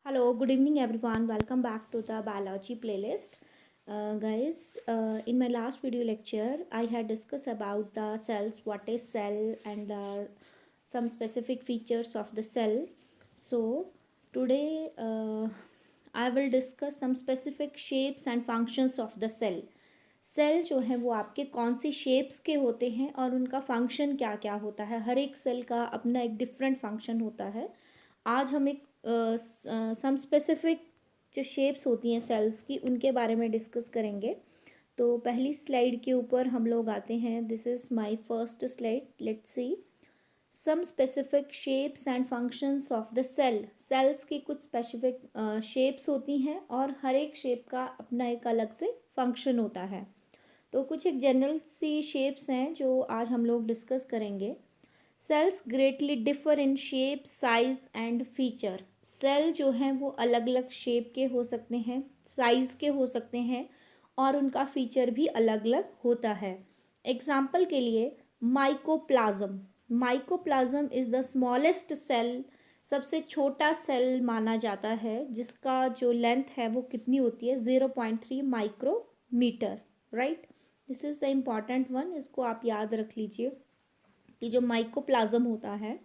Hello, good evening everyone. Welcome back to the biology playlist. In my last video lecture, I had discussed about the cells, what is cell and some specific features of the cell. So today I will discuss some specific shapes and functions of the cell. Cell जो है वो आपके कौन सी shapes के होते हैं और उनका फंक्शन क्या क्या होता है। हर एक सेल का अपना एक डिफरेंट फंक्शन होता है। आज हम एक सम स्पेसिफिक जो शेप्स होती हैं सेल्स की उनके बारे में डिस्कस करेंगे। तो पहली स्लाइड के ऊपर हम लोग आते हैं। This is my first slide. Let's see some specific shapes and functions of the cell. Cells की कुछ स्पेसिफिक शेप्स होती हैं और हर एक शेप का अपना एक अलग से फंक्शन होता है। तो कुछ एक जनरल सी शेप्स हैं जो आज हम लोग डिस्कस करेंगे। Cells greatly differ in shape, size and feature. Cell जो हैं वो अलग अलग शेप के हो सकते हैं, साइज के हो सकते हैं और उनका फीचर भी अलग अलग होता है। एग्जाम्पल के लिए mycoplasma. Mycoplasma is the smallest cell, सबसे छोटा सेल माना जाता है, जिसका जो लेंथ है वो कितनी होती है 0.3 micrometre. Right, this is the important one, इसको आप याद रख लीजिए कि जो माइकोप्लाज्म होता है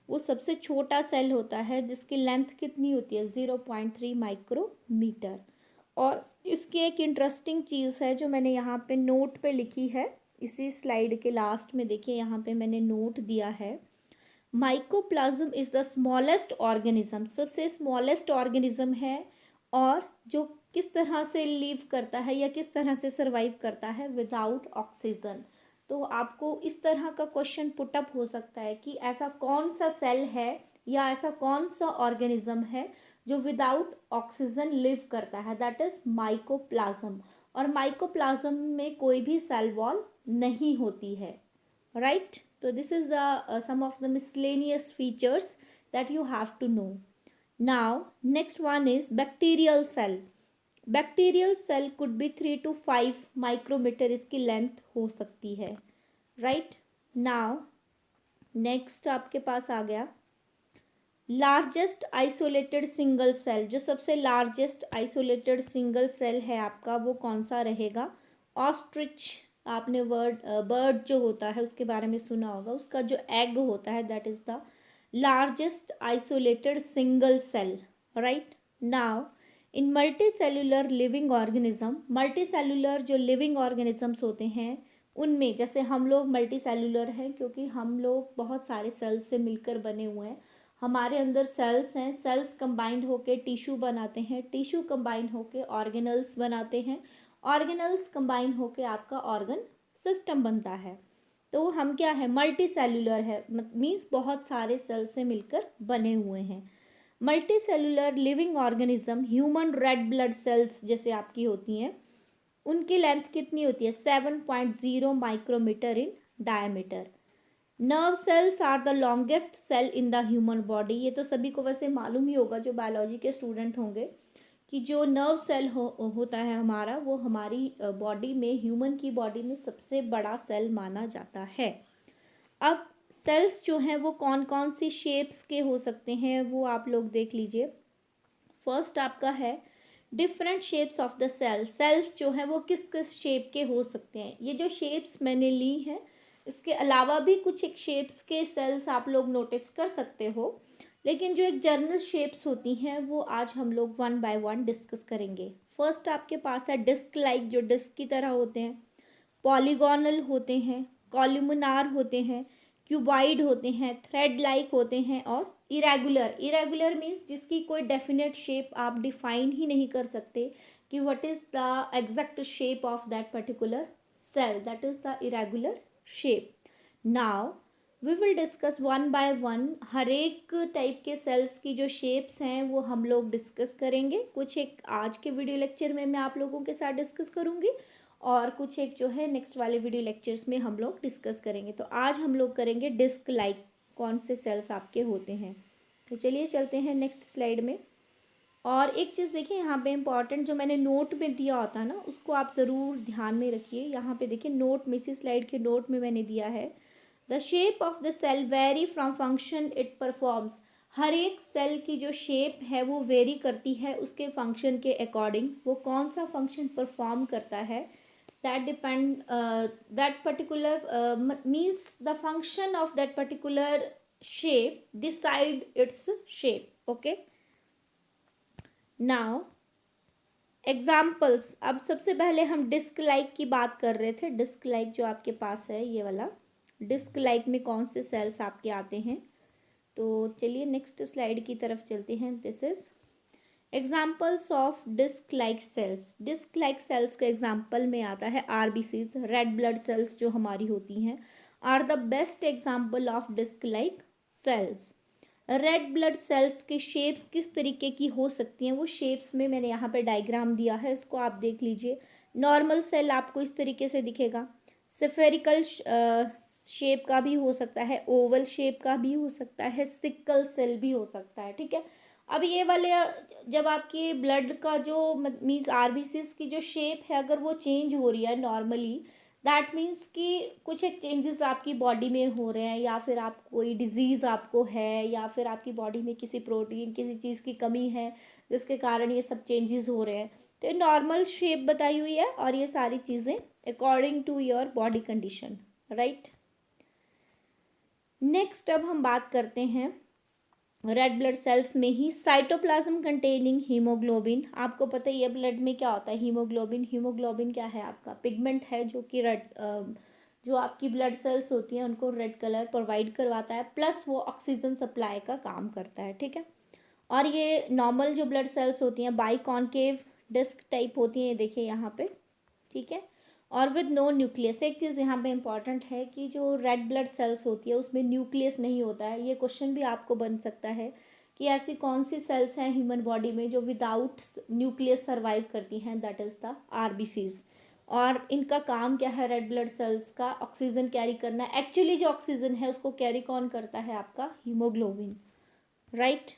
वो सबसे छोटा सेल होता है जिसकी लेंथ कितनी होती है 0.3 माइक्रोमीटर। और इसकी एक इंटरेस्टिंग चीज़ है जो मैंने यहाँ पे नोट पे लिखी है, इसी स्लाइड के लास्ट में देखिए यहाँ पे मैंने नोट दिया है। Mycoplasma is the smallest organism, सबसे स्मॉलेस्ट ऑर्गेनिज्म है और जो किस तरह से लिव करता है या किस तरह से सर्वाइव करता है विदाउट ऑक्सीजन। तो आपको इस तरह का क्वेश्चन पुटअप हो सकता है कि ऐसा कौन सा सेल है या ऐसा कौन सा ऑर्गेनिज्म है जो विदाउट ऑक्सीजन लिव करता है, दैट इज माइकोप्लाज्म। और माइकोप्लाज्म में कोई भी सेल वॉल नहीं होती है। Right, so this is the some of the miscellaneous features that you have to know. Now next one is bacterial cell. Bacterial cell could be 3 to 5 micrometre इसकी length हो सकती है। राइट, नाउ नेक्स्ट आपके पास आ गया largest isolated single cell. जो सबसे largest isolated single cell है आपका वो कौन सा रहेगा? ऑस्ट्रिच। आपने बर्ड जो होता है उसके बारे में सुना होगा, उसका जो एग होता है that is the largest isolated single cell. Right, now in multi cellular living organism, multi cellular जो लिविंग ऑर्गेनिजम्स होते हैं उनमें, जैसे हम लोग मल्टी सेलुलर हैं क्योंकि हम लोग बहुत सारे सेल्स से मिलकर बने हुए हैं। हमारे अंदर सेल्स हैं, सेल्स कंबाइंड होके टिश्यू बनाते हैं, टिश्यू कंबाइंड होके ऑर्गेनल्स बनाते हैं, ऑर्गेनल्स कंबाइंड होके आपका ऑर्गन सिस्टम बनता है। तो हम क्या है, मल्टी सेलुलर है, मीन्स बहुत सारे सेल्स से मिलकर बने हुए हैं। Multi cellular living organism human red blood sales जैसे आपकी होती हैं, उनकी लेंथ कितनी होती है 7.0 micrometre in diameter. Nerve cells are the longest cell in the human body. ये तो सभी को वैसे मालूम ही होगा जो बायोलॉजी के स्टूडेंट होंगे कि जो नर्व सेल होता है हमारा, वो हमारी बॉडी में, ह्यूमन की बॉडी में सबसे बड़ा सेल माना जाता है। अब सेल्स जो हैं वो कौन कौन सी शेप्स के हो सकते हैं वो आप लोग देख लीजिए। फर्स्ट आपका है different shapes of the cell. Cells जो हैं वो किस किस शेप के हो सकते हैं। ये जो शेप्स मैंने ली हैं इसके अलावा भी कुछ एक शेप्स के सेल्स आप लोग नोटिस कर सकते हो, लेकिन जो एक जनरल शेप्स होती हैं वो आज हम लोग वन बाय वन डिस्कस करेंगे। फर्स्ट आपके पास है डिस्क लाइक, जो डिस्क की तरह होते हैं, पॉलीगोनल होते हैं, कॉलमुनार होते हैं, क्यूबॉइड होते हैं, थ्रेड लाइक होते हैं और इरेगुलर। इरेगुलर मीन्स जिसकी कोई डेफिनेट शेप आप डिफाइन ही नहीं कर सकते कि what is the exact shape of that particular cell, that is the irregular shape. Now we will discuss one by one. हर एक टाइप के सेल्स की जो शेप्स हैं वो हम लोग डिस्कस करेंगे। कुछ एक आज के वीडियो लेक्चर में मैं आप लोगों के साथ डिस्कस करूँगी और कुछ एक जो है नेक्स्ट वाले वीडियो लेक्चर्स में हम लोग डिस्कस करेंगे। तो आज हम लोग करेंगे डिस्क लाइक कौन से सेल्स आपके होते हैं। तो चलिए चलते हैं नेक्स्ट स्लाइड में। और एक चीज़ देखिए यहाँ पे इम्पॉर्टेंट, जो मैंने नोट में दिया होता है ना उसको आप ज़रूर ध्यान में रखिए। यहाँ पे देखिए नोट में, इसी स्लाइड के नोट में मैंने दिया है the shape of the cell vary from function it performs. हर एक सेल की जो शेप है वो वेरी करती है उसके फंक्शन के अकॉर्डिंग। वो कौन सा फंक्शन परफॉर्म करता है, that depend, that particular means the function of that particular shape decide its shape. Okay, now examples. अब सबसे पहले हम डिस्क लाइक की बात कर रहे थे। डिस्क लाइक जो आपके पास है ये वाला, डिस्क लाइक में कौन से सेल्स आपके आते हैं। तो चलिए नेक्स्ट स्लाइड की तरफ चलते हैं। This is examples of disc like cells. Disc like cells का एग्जाम्पल में आता है आरबीसीज, रेड ब्लड सेल्स जो हमारी होती हैं, are the best example of disc like cells. Red blood cells की शेप्स किस तरीके की हो सकती हैं, वो शेप्स में मैंने यहाँ पे डायग्राम दिया है, इसको आप देख लीजिए। नॉर्मल सेल आपको इस तरीके से दिखेगा, स्फेरिकल शेप का भी हो सकता है, ओवल शेप का भी हो सकता है, सिकल सेल भी हो सकता है। ठीक है, अब ये वाले जब आपकी ब्लड का जो मीन्स आरबीसीज की जो शेप है अगर वो चेंज हो रही है नॉर्मली, दैट मीन्स कि कुछ एक चेंजेस आपकी बॉडी में हो रहे हैं, या फिर आप कोई डिजीज़ आपको है, या फिर आपकी बॉडी में किसी प्रोटीन किसी चीज़ की कमी है जिसके कारण ये सब चेंजेस हो रहे हैं। तो ये नॉर्मल शेप बताई हुई है और ये सारी चीज़ें according to your body condition, right. Next अब हम बात करते हैं रेड ब्लड सेल्स में ही साइटोप्लाज्म कंटेनिंग हीमोग्लोबिन। आपको पता ही है ब्लड में क्या होता है, हीमोग्लोबिन। हीमोग्लोबिन क्या है, आपका पिगमेंट है जो कि रेड, जो आपकी ब्लड सेल्स होती हैं उनको रेड कलर प्रोवाइड करवाता है, प्लस वो ऑक्सीजन सप्लाई का काम करता है। ठीक है, और ये नॉर्मल जो ब्लड सेल्स होती हैं बाई कॉन्केव डिस्क टाइप होती हैं, ये देखिए यहाँ पे। ठीक है, और विद नो न्यूक्लियस। एक चीज़ यहाँ पे इंपॉर्टेंट है कि जो रेड ब्लड सेल्स होती है उसमें न्यूक्लियस नहीं होता है। ये क्वेश्चन भी आपको बन सकता है कि ऐसी कौन सी सेल्स हैं ह्यूमन बॉडी में जो विदाउट न्यूक्लियस सर्वाइव करती हैं, दैट इज़ द आरबीसीज। और इनका काम क्या है, रेड ब्लड सेल्स का ऑक्सीजन कैरी करना। एक्चुअली जो ऑक्सीजन है उसको कैरी कौन करता है, आपका हीमोग्लोबिन, राइट।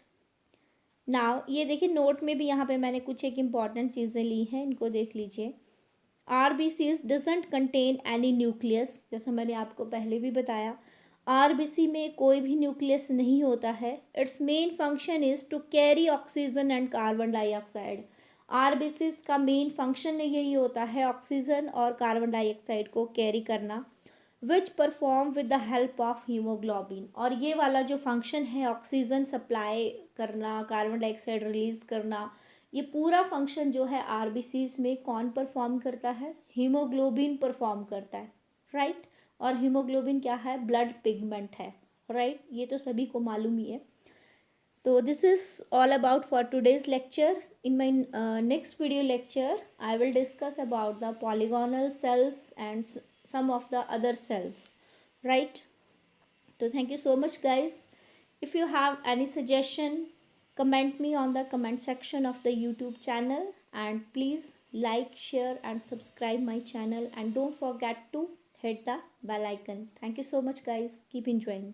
नाउ ये देखिए नोट में भी यहाँ पे मैंने कुछ एक इम्पॉर्टेंट चीज़ें ली हैं, इनको देख लीजिए। RBCs doesn't contain any nucleus, जैसा मैंने आपको पहले भी बताया आरबीसी में कोई भी न्यूक्लियस नहीं होता है। Its main function is to carry oxygen and carbon dioxide. RBCs का मेन फंक्शन यही होता है ऑक्सीजन और कार्बन डाइऑक्साइड को कैरी करना, which perform with the help of haemoglobin. और ये वाला जो फंक्शन है ऑक्सीजन सप्लाई करना, कार्बन डाइऑक्साइड रिलीज करना, ये पूरा फंक्शन जो है आरबीसीज में कौन परफॉर्म करता है, हीमोग्लोबिन परफॉर्म करता है, राइट। और हीमोग्लोबिन क्या है, ब्लड पिगमेंट है, राइट। ये तो सभी को मालूम ही है। तो this is all about for today's lecture. In my next video lecture I will discuss about the polygonal cells and some of the other cells, right. So thank you so much guys. If you have any suggestion, comment me on the comment section of the YouTube channel, and please like, share and subscribe my channel, and don't forget to hit the bell icon. Thank you so much guys, keep enjoying.